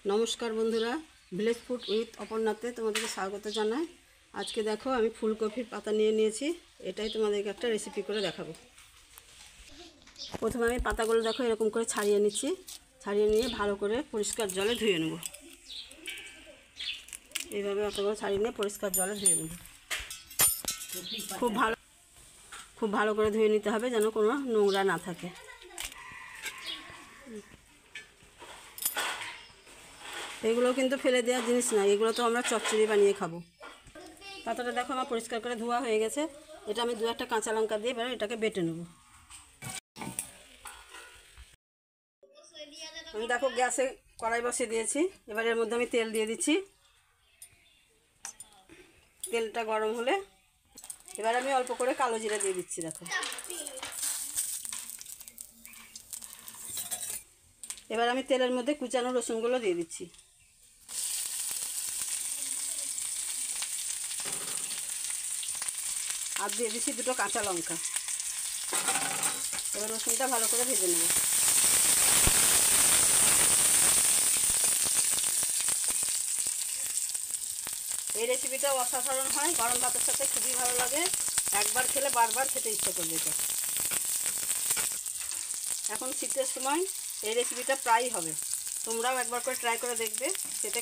नमस्कार बंधुरा village food with অপর্ণাতে তোমাদেরকে স্বাগত জানাই। আজকে দেখো আমি ফুলকপির পাতা নিয়ে নিয়েছি, এটাই তোমাদেরকে একটা রেসিপি করে দেখাবো। প্রথমে আমি পাতাগুলো দেখো এরকম করে ছাড়িয়ে নিচ্ছি, ছাড়িয়ে নিয়ে ভালো করে পরিষ্কার জলে ধুয়ে নেব। এইভাবে পাতাগুলো ছাড়িয়ে নিয়ে পরিষ্কার জলে ধুয়ে নেব। খুব ভালো করে ধুয়ে নিতে হবে যেন কোনো নোংরা না থাকে। এগুলো কিন্তু ফেলে দেওয়ার জিনিস না, এগুলো তো আমরা চচ্চড়ি বানিয়ে খাবো। পাতাটা দেখো আমার পরিষ্কার করে ধোয়া হয়ে গেছে। এটা আমি 2-1টা কাঁচা লঙ্কা দিয়ে এবার এটাকে বেটে নেব। আমি দেখো গ্যাসে কড়াই বসিয়ে দিয়েছি, এবার এর মধ্যে আমি তেল দিয়ে দিচ্ছি। তেলটা গরম হলে এবার আমি অল্প করে কালো জিরা দিয়ে দিচ্ছি। দেখো এবার আমি তেলের মধ্যে কুচানো রসুনগুলো দিয়ে দিচ্ছি। আর দিয়ে দিচ্ছি 2টো কাঁচা লঙ্কা। এবার রসুনটা ভালো করে ভেজে নেব। এই রেসিপিটা অসাধারণ হয়, গরম ভাতের সাথে খুবই ভালো লাগে। একবার খেলে বারবার খেতে ইচ্ছা করবে। এটা এখন শীতের সময় এই রেসিপিটা প্রায়ই হবে, তোমরাও একবার করে ট্রাই করে দেখবে। সেটা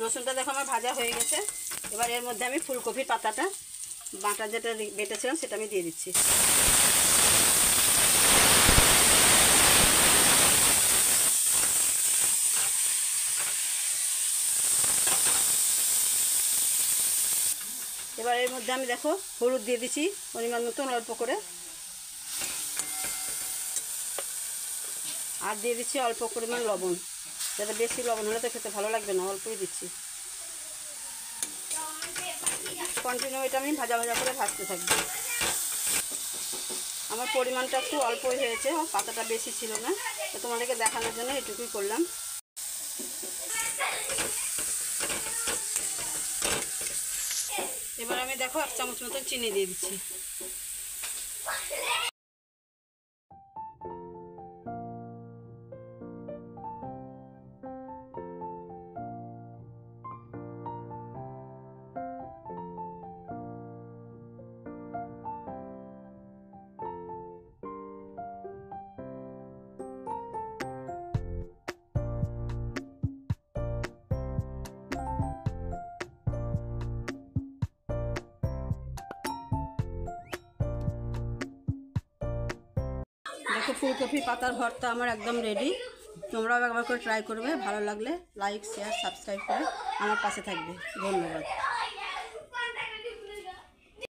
রসুনটা দেখো আমার ভাজা হয়ে গেছে। এবার এর মধ্যে আমি ফুলকপির পাতাটা বাটা যেটা বেটেছিলাম সেটা আমি দিয়ে দিচ্ছি। এবার এর মধ্যে আমি দেখো হলুদ দিয়ে দিচ্ছি পরিমাণ মতন অল্প করে, আর দিয়ে দিচ্ছি অল্প পরিমাণ লবণ। যাতে বেশি লবণ হলে তো খেতে ভালো লাগবে না, অল্পই দিচ্ছি। কন্টিনিউ এটা আমি ভাজা ভাজা করে ভাজতে থাকবো। আমার পরিমাণটা একটু অল্পই হয়েছে, পাতাটা বেশি ছিল না, তো তোমাদেরকে দেখানোর জন্য এটুকুই করলাম। এবার আমি দেখো 1 চামচ মতন চিনি দিয়ে দিচ্ছি। দেখো ফুলকপি পাতার ভর্তা আমার একদম রেডি। তোমরাও একবার করে ট্রাই করবে, ভালো লাগলে লাইক শেয়ার সাবস্ক্রাইব করে আমার পাশে থাকবে। ধন্যবাদ।